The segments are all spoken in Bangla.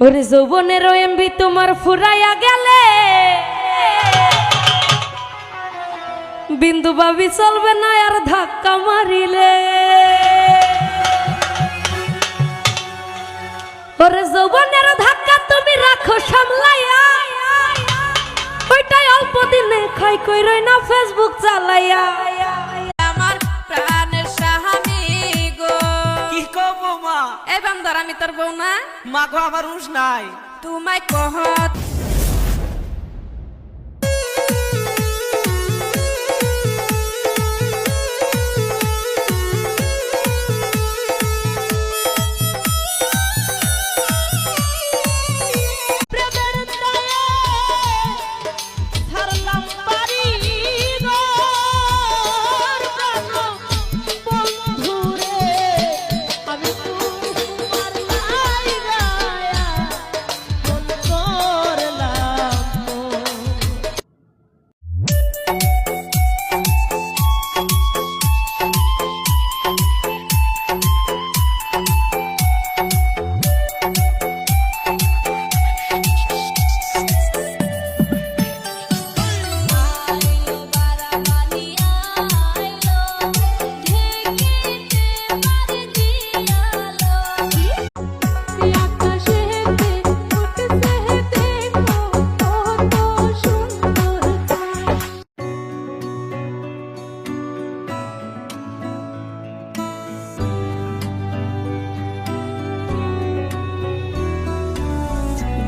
ওরে যৌবনের এমবি তোমার ফুরাইয়া গেলে বিন্দু ভাবি চলবে না আর ধাক্কা মারিলে। ওরে যৌবনের ধাক্কা তুমি রাখো সামলাইয়া, ওইটাই অল্প দিনে খাই কইরই না ফেসবুক চালাইয়া। আমার প্রাণের স্বামী গো। কি কব মা? এই বান্দার আমি তোর বউ না? মা গো আমার হুঁশ নাই। তোমায় কহত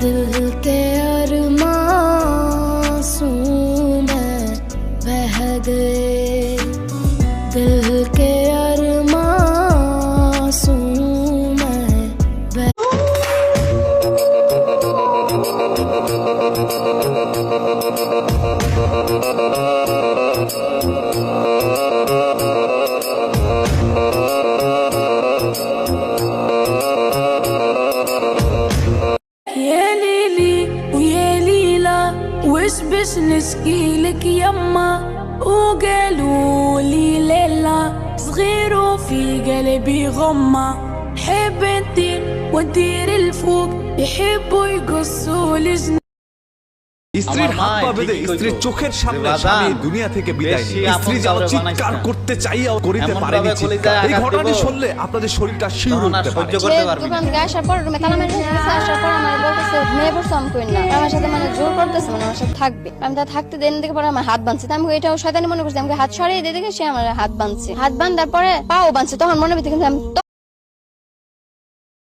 दिल के अरमासूं में बह गए, दिल के अरमासूं में बह وش نشكي لك يما وقالوا لي ليلى صغير وفي قلبي غمة، حب انتي وندير الفوق يحبوا يقصوا لجنة। স্ত্রীর হাত পা বেঁধে স্ত্রীর চোখের সামনে স্বামী দুনিয়া থেকে বিদায় নিয়ে স্ত্রী যেন চিৎকার করতে চাইও করিতে পারেনি চিৎকার। এই ঘটনাটি শুনলে আপনাদের শরীরটা শিউরে উঠতে পারে। দোকান থেকে আসার পর তালা মেরে রেখেছে, আসার পর আমার বলতেছে মেয়ে পড়ছে আমি করি না, আমার সাথে মানে জোর করতেছে, মানে আমার সাথে থাকবে। আমি তা থাকতে দেন দেখে পরে আমার হাত বাঁধছে, আমি এটাও শয়তানি মনে করছি, আমাকে হাত সরিয়ে দিয়ে দেখে সে আমার হাত বাঁধছে, হাত বাঁধার পরে পাও বাঁধছে, তখন মনে ভিতরে কিন্তু আমি